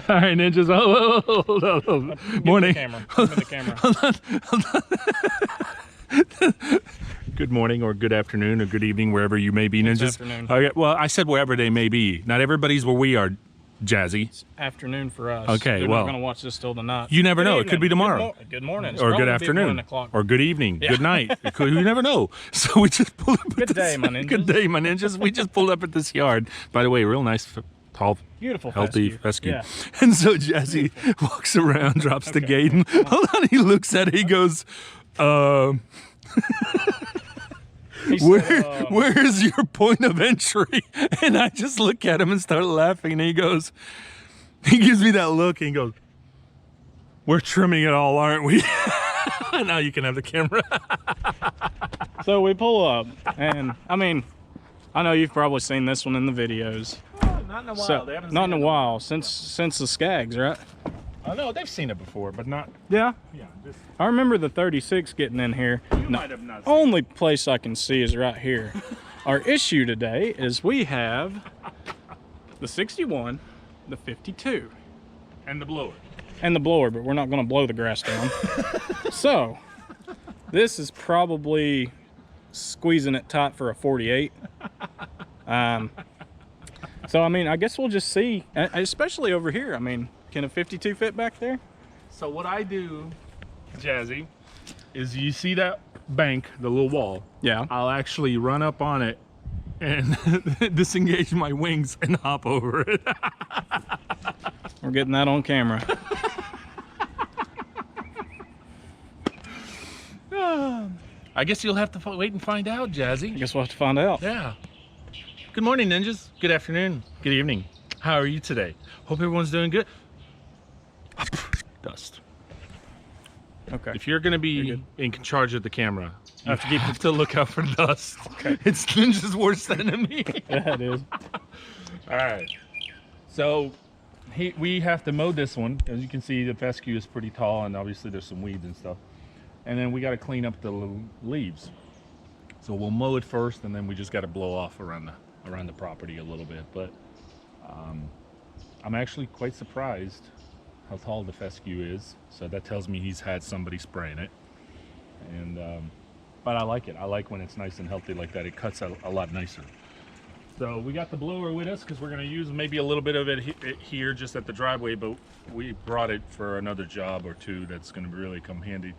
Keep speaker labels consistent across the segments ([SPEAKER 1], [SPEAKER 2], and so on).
[SPEAKER 1] All right, ninjas. Oh, hold on. Morning.
[SPEAKER 2] Give me the camera.
[SPEAKER 1] Hold on. Good morning, or good afternoon, or good evening, wherever you may be, ninjas.
[SPEAKER 2] It's afternoon.
[SPEAKER 1] Okay, well, I said wherever they may be. Not everybody's where we are, Jazzy.
[SPEAKER 2] It's afternoon for us.
[SPEAKER 1] Okay,
[SPEAKER 2] They're
[SPEAKER 1] well,
[SPEAKER 2] not going to watch this till tonight.
[SPEAKER 1] You never
[SPEAKER 2] Good
[SPEAKER 1] know.
[SPEAKER 2] evening.
[SPEAKER 1] It could be tomorrow.
[SPEAKER 2] Good morning. It's
[SPEAKER 1] Or good
[SPEAKER 2] probably
[SPEAKER 1] afternoon.
[SPEAKER 2] 1 o'clock.
[SPEAKER 1] Or good evening.
[SPEAKER 2] Yeah.
[SPEAKER 1] Good night. You never know. So we just pulled up.
[SPEAKER 2] Good day, my ninjas.
[SPEAKER 1] Good day, my ninjas. We just pulled up at this yard. By the way, real nice, tall,
[SPEAKER 2] Beautiful
[SPEAKER 1] healthy
[SPEAKER 2] fescue.
[SPEAKER 1] fescue. And so Jazzy walks around, drops the gate, and hold on, he looks at it. He goes, where is your point of entry? And I just look at him and start laughing. And he gives me that look and he goes, we're trimming it all, aren't we? Now you can have the camera.
[SPEAKER 2] So we pull up, and I mean, I know you've probably seen this one in the videos.
[SPEAKER 1] Not in a while.
[SPEAKER 2] So,
[SPEAKER 1] They haven't
[SPEAKER 2] not
[SPEAKER 1] seen
[SPEAKER 2] in a
[SPEAKER 1] it.
[SPEAKER 2] while, since the Skags, right?
[SPEAKER 1] I know they've seen it before, but not.
[SPEAKER 2] Yeah.
[SPEAKER 1] Yeah, just
[SPEAKER 2] I remember the 36 getting in here.
[SPEAKER 1] you might have not. Seen
[SPEAKER 2] Only place I can see is right here. Our issue today is we have the 61, the 52,
[SPEAKER 1] it. And the blower.
[SPEAKER 2] and the blower, but we're not going to blow the grass down. So, this is probably squeezing it tight for a 48. So, I mean, I guess we'll just see, especially over here. I mean, can a 52 fit back there?
[SPEAKER 1] So what I do, Jazzy, is you see that bank, the little wall.
[SPEAKER 2] Yeah.
[SPEAKER 1] I'll actually run up on it and disengage my wings and hop over it.
[SPEAKER 2] We're getting that on camera.
[SPEAKER 1] I guess you'll have to wait and find out,
[SPEAKER 2] I
[SPEAKER 1] Jazzy.
[SPEAKER 2] guess we'll have to find out.
[SPEAKER 1] Yeah. Good morning, ninjas. Good afternoon. Good evening. How are you today? Hope everyone's doing good. Dust.
[SPEAKER 2] Okay.
[SPEAKER 1] If you're going to be
[SPEAKER 2] good.
[SPEAKER 1] in charge of the camera, you have to look out for dust. Okay. It's Ninja's worst enemy.
[SPEAKER 2] Yeah, it is.
[SPEAKER 1] All right. So we have to mow this one. As you can see, the fescue is pretty tall, and obviously there's some weeds and stuff. And then we got to clean up the little leaves. So we'll mow it first, and then we just got to blow off around the property a little bit. But I'm actually quite surprised how tall the fescue is. So that tells me he's had somebody spraying it. And but I like it. I like when it's nice and healthy like that. It cuts out a lot nicer. So we got the blower with us because we're going to use maybe a little bit of it here just at the driveway, but we brought it for another job or two that's going to really come handy.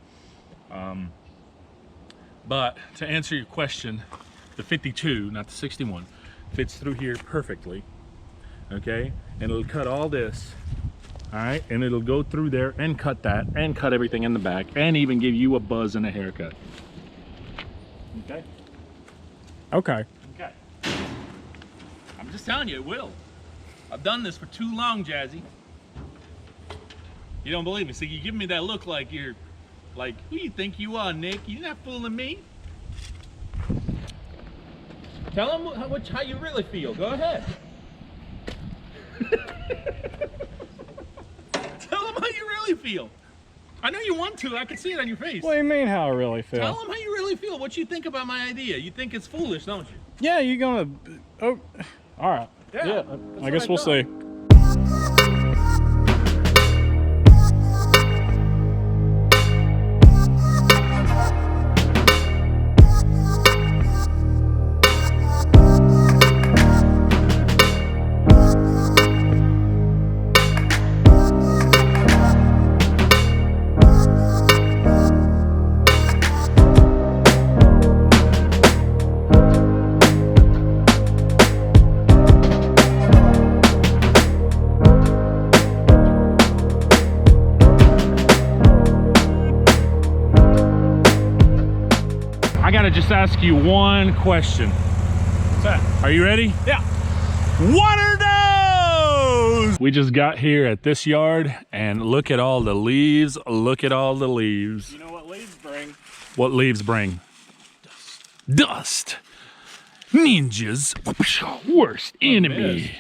[SPEAKER 1] But to answer your question, the 52, not the 61, fits through here perfectly. Okay, and it'll cut all this. All right, and it'll go through there and cut that and cut everything in the back and even give you a buzz and a haircut. Okay.
[SPEAKER 2] Okay.
[SPEAKER 1] Okay. I'm just telling you, it will. I've done this for too long, Jazzy. You don't believe me? So you give me that look like you're, like, who you think you are, Nick? You're not fooling me. Tell them how you really feel. Go ahead. Tell them how you really feel. I know you want to. I can see it on your face.
[SPEAKER 2] What do you mean how I really feel?
[SPEAKER 1] Tell them how you really feel. What you think about my idea. You think it's foolish, don't you?
[SPEAKER 2] Yeah, you're gonna. Oh, all right.
[SPEAKER 1] Yeah,
[SPEAKER 2] I guess we'll see.
[SPEAKER 1] I gotta just ask you one question.
[SPEAKER 2] What's that?
[SPEAKER 1] Are you ready?
[SPEAKER 2] Yeah.
[SPEAKER 1] What are those? We just got here at this yard and look at all the leaves. Look at all the leaves.
[SPEAKER 2] You know what leaves bring?
[SPEAKER 1] What leaves bring? Dust. Ninja's worst enemy.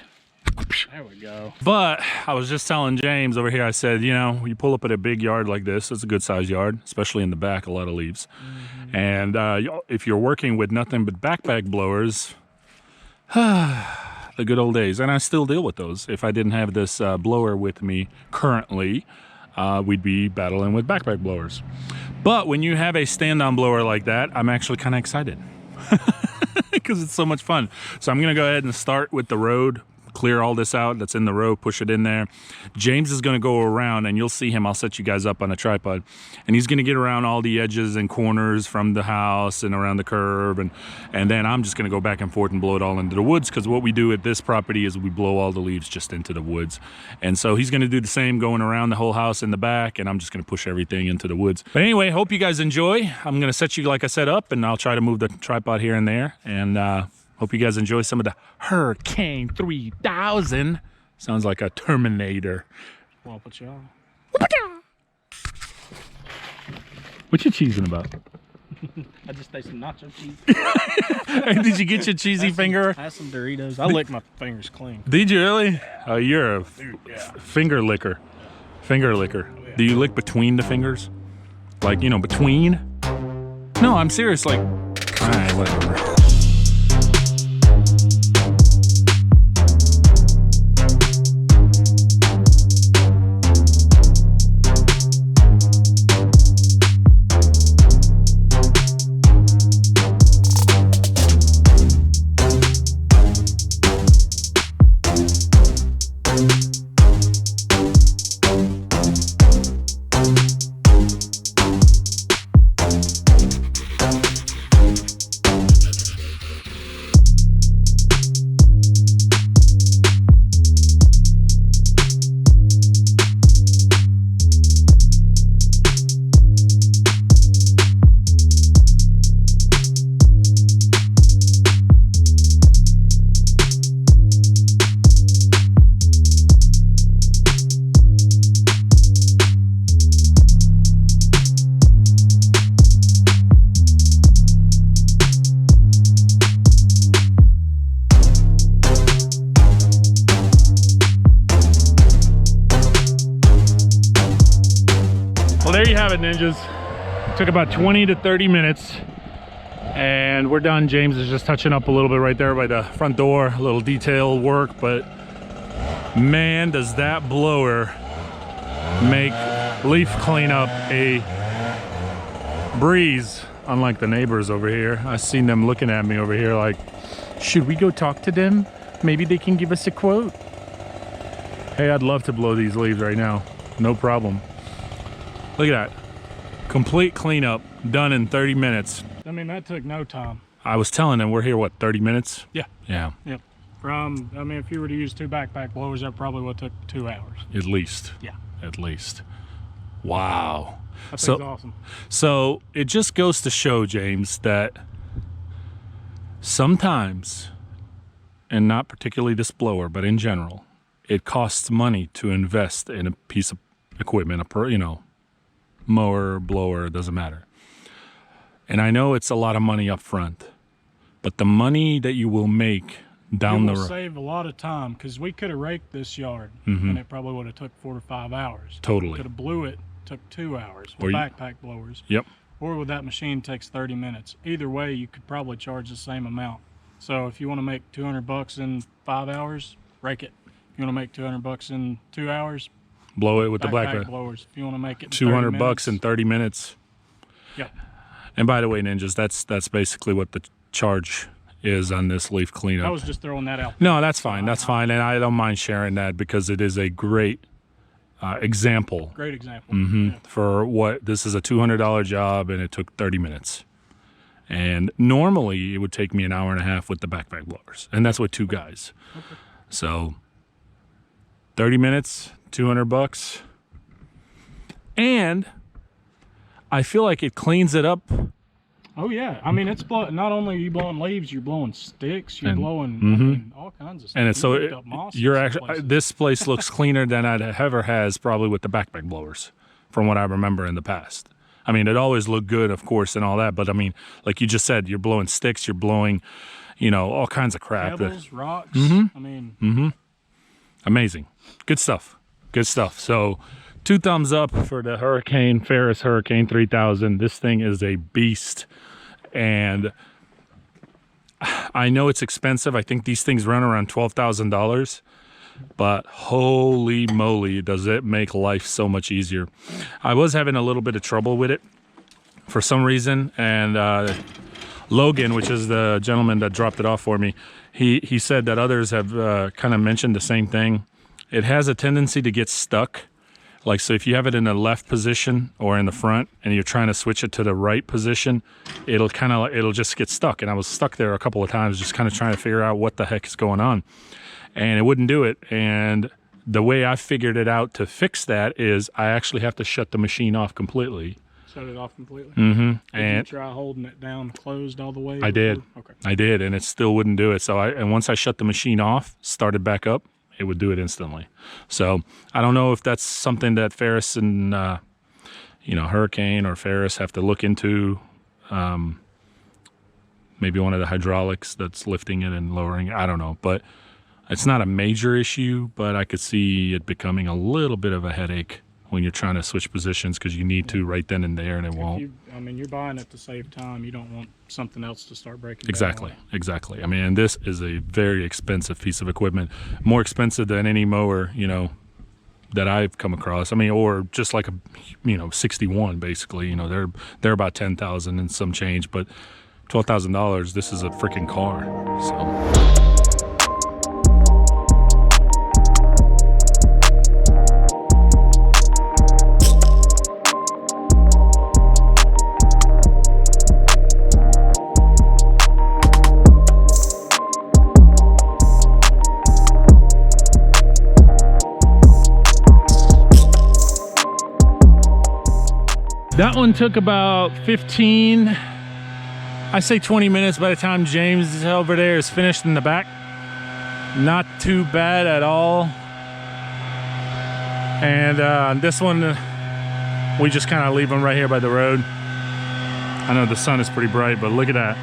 [SPEAKER 2] There we go.
[SPEAKER 1] But I was just telling James over here, I said, you know, you pull up at a big yard like this, it's a good sized yard, especially in the back, a lot of leaves. And if you're working with nothing but backpack blowers, I the good old days. And I still deal with those. If I didn't have this blower with me currently, we'd be battling with backpack blowers. But when you have a stand-on blower like that, I'm actually kind of excited because it's so much fun. So I'm gonna go ahead and start with the road, clear all this out that's in the road, push it in there. James is gonna go around, and you'll see him, I'll set you guys up on a tripod, and he's gonna get around all the edges and corners from the house and around the curb, and then I'm just gonna go back and forth and blow it all into the woods, because what we do at this property is we blow all the leaves just into the woods. And so he's gonna do the same, going around the whole house in the back, and I'm just gonna push everything into the woods. But anyway, hope you guys enjoy. I'm gonna set you, like I said, up, and I'll try to move the tripod here and there, and hope you guys enjoy some of the Hurricane 3000. Sounds like a Terminator.
[SPEAKER 2] Well, put you on.
[SPEAKER 1] What you cheesing about?
[SPEAKER 2] I just tasted nacho cheese.
[SPEAKER 1] Hey, did you get your cheesy finger?
[SPEAKER 2] I had some Doritos. I licked my fingers clean.
[SPEAKER 1] Did you really? Oh, you're a finger licker. Finger licker.
[SPEAKER 2] Oh, yeah.
[SPEAKER 1] Do you lick between the fingers? Like, you know, between? No, I'm serious. Like, all right, whatever. Well, there you have it, ninjas. Took about 20 to 30 minutes and we're done. James is just touching up a little bit right there by the front door, a little detail work, but man, does that blower make leaf cleanup a breeze, unlike the neighbors over here. I've seen them looking at me over here like, should we go talk to them? Maybe they can give us a quote. Hey, I'd love to blow these leaves right now. No problem. Look at that. Complete cleanup, done in 30 minutes.
[SPEAKER 2] I mean, that took no time.
[SPEAKER 1] I was telling them we're here, what, 30 minutes?
[SPEAKER 2] Yeah.
[SPEAKER 1] Yeah.
[SPEAKER 2] Yep. I mean, if you were to use 2 backpack blowers, that probably would have took 2 hours.
[SPEAKER 1] At least.
[SPEAKER 2] Yeah.
[SPEAKER 1] At least. Wow.
[SPEAKER 2] That thing's awesome.
[SPEAKER 1] So it just goes to show, James, that sometimes, and not particularly this blower, but in general, it costs money to invest in a piece of equipment, mower, blower, doesn't matter. And I know it's a lot of money up front, but the money that you will make down the road.
[SPEAKER 2] You will save a lot of time, because we could have raked this yard, and it probably would have took 4 to 5 hours.
[SPEAKER 1] Totally.
[SPEAKER 2] Could have blew it, took 2 hours with backpack blowers.
[SPEAKER 1] Yep.
[SPEAKER 2] Or with that machine takes 30 minutes. Either way, you could probably charge the same amount. So if you want to make $200 in 5 hours, rake it. If you want to make $200 in 2 hours,
[SPEAKER 1] blow it with the backpack
[SPEAKER 2] blowers. If you want to make it
[SPEAKER 1] in $200 in 30 minutes.
[SPEAKER 2] Yeah.
[SPEAKER 1] And by the way, ninjas, that's basically what the charge is on this leaf cleanup.
[SPEAKER 2] I was just throwing that out.
[SPEAKER 1] No, that's fine. That's fine, and I don't mind sharing that because it is a great example.
[SPEAKER 2] Great example.
[SPEAKER 1] Yeah. For what this is a $200 job, and it took 30 minutes. And normally it would take me an hour and a half with the backpack blowers, and that's with 2 guys. Okay. So 30 minutes, $200, and I feel like it cleans it up.
[SPEAKER 2] Oh yeah, I mean, it's not only are you blowing leaves, you're blowing sticks, you're blowing I mean, all kinds of stuff.
[SPEAKER 1] And it's you're actually this place looks cleaner than it ever has, probably with the backpack blowers, from what I remember in the past. I mean, it always looked good, of course, and all that, but I mean, like you just said, you're blowing sticks, you're blowing, all kinds of crap.
[SPEAKER 2] Pebbles, rocks. I mean,
[SPEAKER 1] amazing, good stuff. Good stuff. So 2 thumbs up for the Ferris Hurricane 3000. This thing is a beast. And I know it's expensive. I think these things run around $12,000, but holy moly, does it make life so much easier. I was having a little bit of trouble with it for some reason, and Logan, which is the gentleman that dropped it off for me, he said that others have kind of mentioned the same thing. It has a tendency to get stuck. Like, so if you have it in the left position or in the front and you're trying to switch it to the right position, it'll just get stuck. And I was stuck there a couple of times just kind of trying to figure out what the heck is going on. And it wouldn't do it. And the way I figured it out to fix that is I actually have to shut the machine off completely.
[SPEAKER 2] Shut it off completely?
[SPEAKER 1] Mm-hmm.
[SPEAKER 2] Did you try holding it down closed all the way?
[SPEAKER 1] I did.
[SPEAKER 2] Okay.
[SPEAKER 1] I did, and it still wouldn't do it. So and once I shut the machine off, started back up, it would do it instantly. So I don't know if that's something that Ferris and Hurricane or Ferris have to look into. Maybe one of the hydraulics that's lifting it and lowering it. I don't know, but it's not a major issue. But I could see it becoming a little bit of a headache when you're trying to switch positions because you need to right then and there, and it won't.
[SPEAKER 2] You're buying it to save time. You don't want something else to start breaking
[SPEAKER 1] Exactly,
[SPEAKER 2] down.
[SPEAKER 1] exactly. I mean, and this is a very expensive piece of equipment, more expensive than any mower, that I've come across. I mean, or just like a, 61 basically. They're about 10,000 and some change, but $12,000. This is a freaking car. So. That one took about 15, I say 20 minutes by the time James over there is finished in the back. Not too bad at all. And this one, we just kind of leave them right here by the road. I know the sun is pretty bright, but look at that.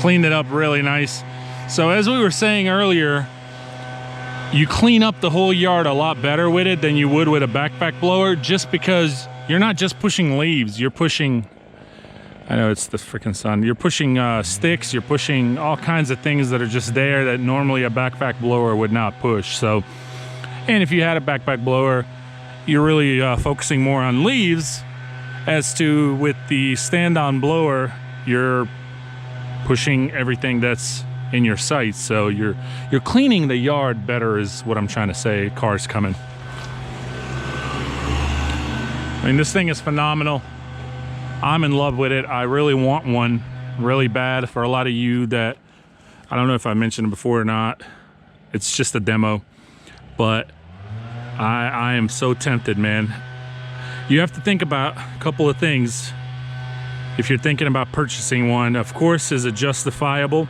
[SPEAKER 1] Cleaned it up really nice. So as we were saying earlier, you clean up the whole yard a lot better with it than you would with a backpack blower, just because you're not just pushing leaves, you're pushing, I know it's the freaking sun, you're pushing sticks, you're pushing all kinds of things that are just there that normally a backpack blower would not push. So, and if you had a backpack blower, you're really focusing more on leaves, as to with the stand-on blower, you're pushing everything that's in your sights. So you're cleaning the yard better is what I'm trying to say. Cars coming. I mean, this thing is phenomenal. I'm in love with it. I really want one really bad. For a lot of you that, I don't know if I mentioned it before or not, it's just a demo, but I am so tempted, man. You have to think about a couple of things if you're thinking about purchasing one. Of course, is it justifiable?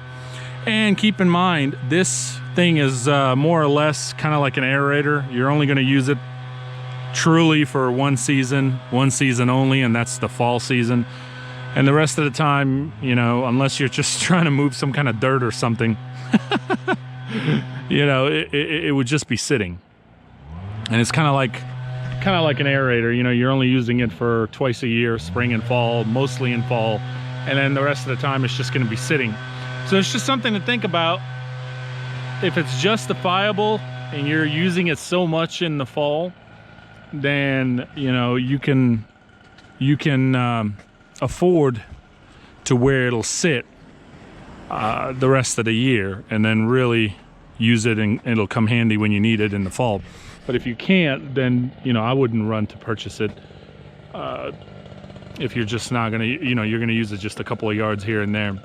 [SPEAKER 1] And keep in mind, this thing is more or less kind of like an aerator. You're only going to use it truly for one season only, and that's the fall season. And the rest of the time, unless you're just trying to move some kind of dirt or something, it would just be sitting. And it's kind of like an aerator. You're only using it for twice a year, spring and fall, mostly in fall, and then the rest of the time it's just going to be sitting. So it's just something to think about. If it's justifiable and you're using it so much in the fall, then you can afford to where it'll sit the rest of the year, and then really use it, and it'll come handy when you need it in the fall. But if you can't, then I wouldn't run to purchase it if you're just not gonna, you're gonna use it just a couple of yards here and there.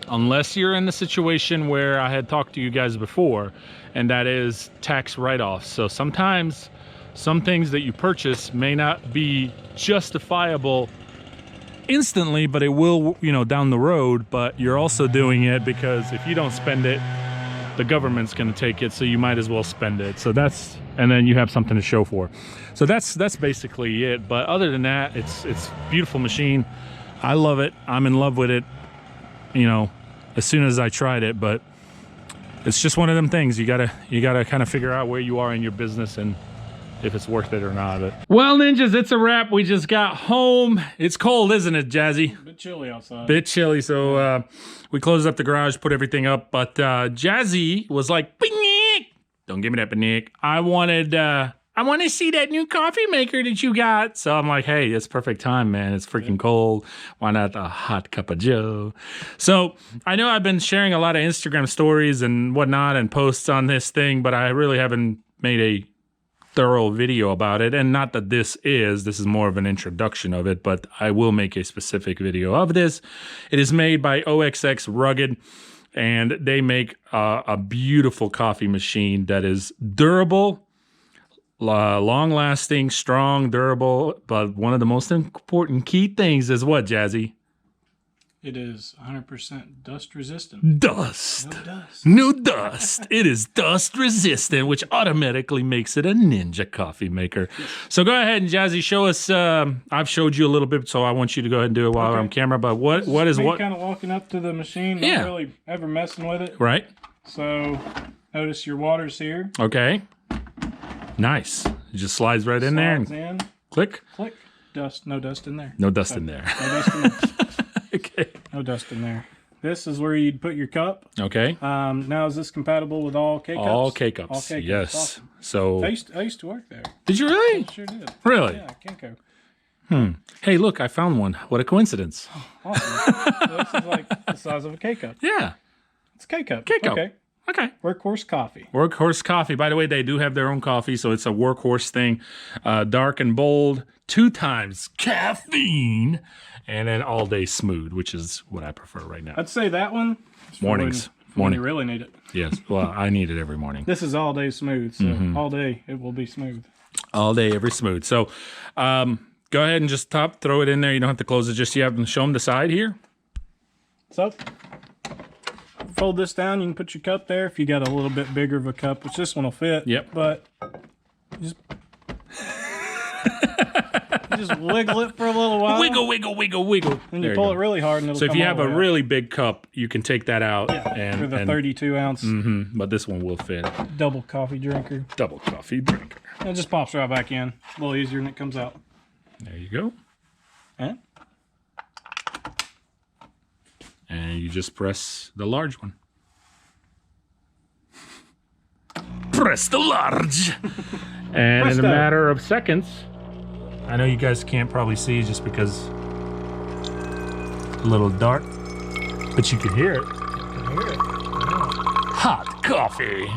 [SPEAKER 1] Unless you're in the situation where I had talked to you guys before, and that is tax write-offs. So sometimes some things that you purchase may not be justifiable instantly, but it will, down the road. But you're also doing it because if you don't spend it, the government's going to take it, so you might as well spend it. So and then you have something to show for. So that's basically it. But other than that, it's a beautiful machine. I love it. I'm in love with it. As soon as I tried it, but it's just one of them things. You gotta kind of figure out where you are in your business and if it's worth it or not. But. Well, ninjas, it's a wrap. We just got home. It's cold, isn't it, Jazzy?
[SPEAKER 2] A bit chilly outside.
[SPEAKER 1] Bit chilly, so we closed up the garage, put everything up. But Jazzy was like, "Bing, don't give me that, Nick. I want to see that new coffee maker that you got." So I'm like, "Hey, it's perfect time, man. It's freaking cold. Why not a hot cup of Joe?" So I know I've been sharing a lot of Instagram stories and whatnot and posts on this thing, but I really haven't made a thorough video about it. And not that this is more of an introduction of it, but I will make a specific video of this. It is made by OXX Rugged, and they make a beautiful coffee machine that is durable, long-lasting, strong, durable. But one of the most important key things is what, Jazzy?
[SPEAKER 2] It is 100% dust resistant.
[SPEAKER 1] Dust.
[SPEAKER 2] No dust.
[SPEAKER 1] No dust. It is dust resistant, which automatically makes it a Ninja coffee maker. So go ahead and Jazzy, show us. I've showed you a little bit, so I want you to go ahead and do it while we're on camera. But what is what?
[SPEAKER 2] Kind of walking up to the machine, not really ever messing with it.
[SPEAKER 1] Right.
[SPEAKER 2] So notice your water's here.
[SPEAKER 1] Okay. Nice. It just slides right in there and
[SPEAKER 2] in.
[SPEAKER 1] click.
[SPEAKER 2] Click. Dust. No dust in there.
[SPEAKER 1] No dust in there.
[SPEAKER 2] No dust in there.
[SPEAKER 1] Okay.
[SPEAKER 2] No dust in there. This is where you'd put your cup.
[SPEAKER 1] Okay.
[SPEAKER 2] Now is this compatible with all K-Cups?
[SPEAKER 1] All K-Cups.
[SPEAKER 2] All K-Cups.
[SPEAKER 1] Yes.
[SPEAKER 2] Awesome.
[SPEAKER 1] So.
[SPEAKER 2] I used to work there.
[SPEAKER 1] Did you really?
[SPEAKER 2] I sure did.
[SPEAKER 1] Really?
[SPEAKER 2] Yeah, Kenco.
[SPEAKER 1] Hey, look, I found one. What a coincidence.
[SPEAKER 2] Awesome. So this is like the size of a K-Cup.
[SPEAKER 1] Yeah.
[SPEAKER 2] It's K-Cup.
[SPEAKER 1] K-Cup.
[SPEAKER 2] Okay.
[SPEAKER 1] Okay.
[SPEAKER 2] Workhorse coffee.
[SPEAKER 1] Workhorse coffee. By the way, they do have their own coffee, so it's a workhorse thing. Dark and bold, 2 times caffeine, and then all day smooth, which is what I prefer right now.
[SPEAKER 2] I'd say that one.
[SPEAKER 1] Mornings.
[SPEAKER 2] When you really need it.
[SPEAKER 1] Yes. Well, I need it every morning.
[SPEAKER 2] This is all day smooth, so all day it will be smooth.
[SPEAKER 1] All day, every smooth. So go ahead and just throw it in there. You don't have to close it just yet. Show them the side here.
[SPEAKER 2] So, fold this down. You can put your cup there if you got a little bit bigger of a cup, which this one will fit.
[SPEAKER 1] Yep.
[SPEAKER 2] But just wiggle it for a little while.
[SPEAKER 1] Wiggle, wiggle, wiggle, wiggle.
[SPEAKER 2] And you pull it really hard, and it'll
[SPEAKER 1] So if
[SPEAKER 2] come
[SPEAKER 1] you
[SPEAKER 2] all
[SPEAKER 1] have
[SPEAKER 2] the
[SPEAKER 1] a
[SPEAKER 2] way
[SPEAKER 1] really big cup, you can take that out.
[SPEAKER 2] out. For the 32 ounce
[SPEAKER 1] But this one will fit.
[SPEAKER 2] double coffee drinker.
[SPEAKER 1] Double coffee drinker.
[SPEAKER 2] And it just pops right back in. A little easier than it comes out.
[SPEAKER 1] There you go. And you just press the large one. Press the large. And in a matter of seconds, I know you guys can't probably see just because it's a little dark, but you can hear it. Hot coffee.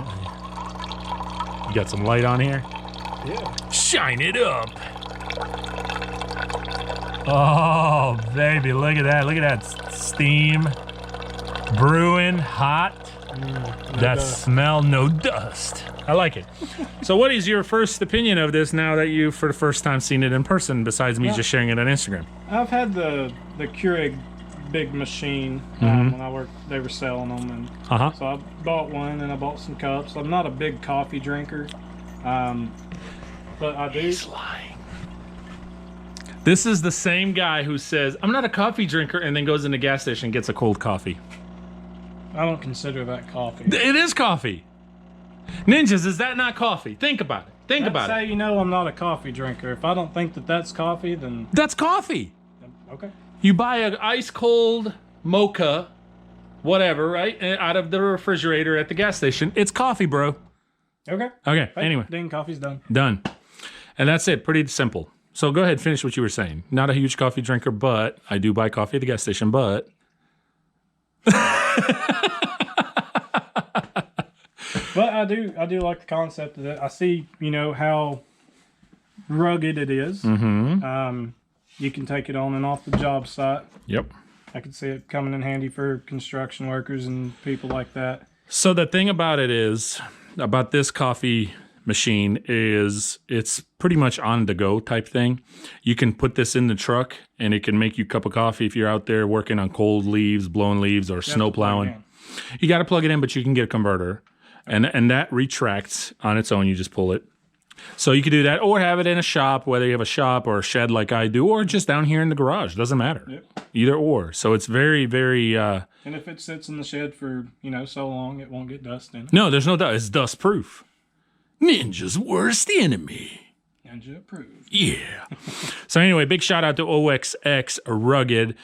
[SPEAKER 1] You got some light on here?
[SPEAKER 2] Yeah.
[SPEAKER 1] Shine it up. Oh, baby, look at that. Look at that steam. Brewing hot. That smell, no dust. I like it. So what is your first opinion of this now that you, for the first time, seen it in person, besides me just sharing it on Instagram?
[SPEAKER 2] I've had the Keurig big machine when I worked. They were selling them, and so I bought one, and I bought some cups. I'm not a big coffee drinker, but I do.
[SPEAKER 1] He's lying. This is the same guy who says, I'm not a coffee drinker, and then goes in the gas station and gets a cold coffee.
[SPEAKER 2] I don't consider that coffee.
[SPEAKER 1] It is coffee. Ninjas, is that not coffee? Think about it. Think about it.
[SPEAKER 2] That's how you know I'm not a coffee drinker. If I don't think that that's coffee, then...
[SPEAKER 1] That's coffee.
[SPEAKER 2] Okay.
[SPEAKER 1] You buy an ice cold mocha, whatever, right? Out of the refrigerator at the gas station. It's coffee, bro.
[SPEAKER 2] Okay.
[SPEAKER 1] Okay, anyway.
[SPEAKER 2] Ding, coffee's done.
[SPEAKER 1] Done. And that's it. Pretty simple. So go ahead, finish what you were saying. Not a huge coffee drinker, but I do buy coffee at the gas station, but...
[SPEAKER 2] But I do like the concept of it. I see, how rugged it is. You can take it on and off the job site.
[SPEAKER 1] Yep.
[SPEAKER 2] I could see it coming in handy for construction workers and people like that.
[SPEAKER 1] So the thing about it is, about this coffee machine is it's pretty much on the go type thing. You can put this in the truck and it can make you a cup of coffee if you're out there working on cold leaves, blowing leaves, or snow plowing. You got to plug it in, but you can get a converter. And that retracts on its own. You just pull it. So you could do that, or have it in a shop, whether you have a shop or a shed like I do, or just down here in the garage. Doesn't matter.
[SPEAKER 2] Yep.
[SPEAKER 1] Either or. So it's very, very...
[SPEAKER 2] and if it sits in the shed for, so long, it won't get dust in.
[SPEAKER 1] No, there's no dust. It's dust proof. Ninja's worst enemy.
[SPEAKER 2] Ninja approved.
[SPEAKER 1] Yeah. So anyway, big shout out to OXX Rugged.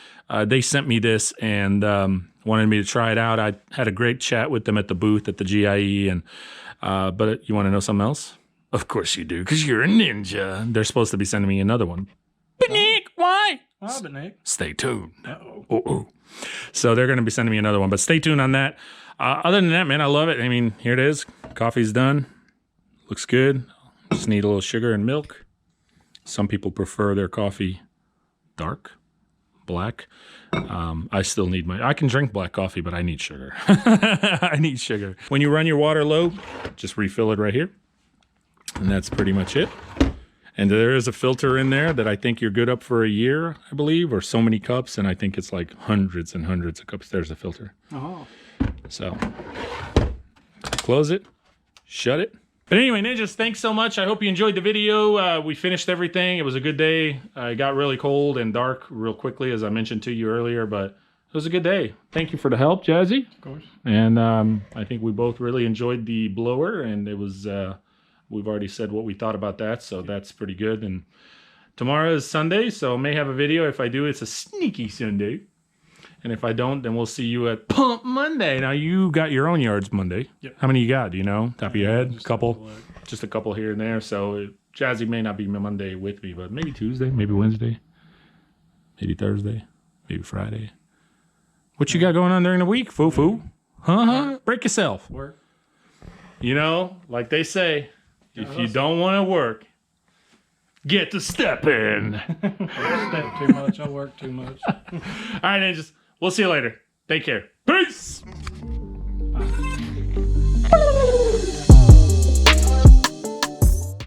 [SPEAKER 1] They sent me this and wanted me to try it out. I had a great chat with them at the booth at the GIE. And but you want to know something else? Of course you do, because you're a ninja. They're supposed to be sending me another one. But Nick, why?
[SPEAKER 2] Why, but Nick?
[SPEAKER 1] Stay tuned.
[SPEAKER 2] Uh-oh.
[SPEAKER 1] Oh. So they're going to be sending me another one, but stay tuned on that. Other than that, man, I love it. I mean, here it is. Coffee's done. Looks good. Just need a little sugar and milk. Some people prefer their coffee dark, black. I still need I can drink black coffee, but I need sugar. I need sugar. When you run your water low, just refill it right here. And that's pretty much it. And there is a filter in there that I think you're good up for a year, I believe, or so many cups. And I think it's like hundreds and hundreds of cups. There's a filter.
[SPEAKER 2] Oh.
[SPEAKER 1] So close it, shut it. But anyway, ninjas, thanks so much. I hope you enjoyed the video. We finished everything. It was a good day. It got really cold and dark real quickly, as I mentioned to you earlier, but it was a good day. Thank you for the help, Jazzy.
[SPEAKER 2] Of course.
[SPEAKER 1] And I think we both really enjoyed the blower, and it was, we've already said what we thought about that, so that's pretty good. And tomorrow is Sunday, so I may have a video. If I do, it's a sneaky Sunday. And if I don't, then we'll see you at Pump Monday. Now, you got your own yards Monday.
[SPEAKER 2] Yep.
[SPEAKER 1] How many you got? Do you know? Top of your head?
[SPEAKER 2] Just
[SPEAKER 1] Couple? Just a couple here and there. So Jazzy may not be Monday with me, but maybe Tuesday, maybe Wednesday, maybe Thursday, maybe Friday. What you got going on during the week, foo-foo? Huh? Break yourself.
[SPEAKER 2] Work.
[SPEAKER 1] You know, like they say, if you don't want to work, get to stepping.
[SPEAKER 2] I step too much. I work too much.
[SPEAKER 1] All right, ninjas. We'll see you later. Take care. Peace.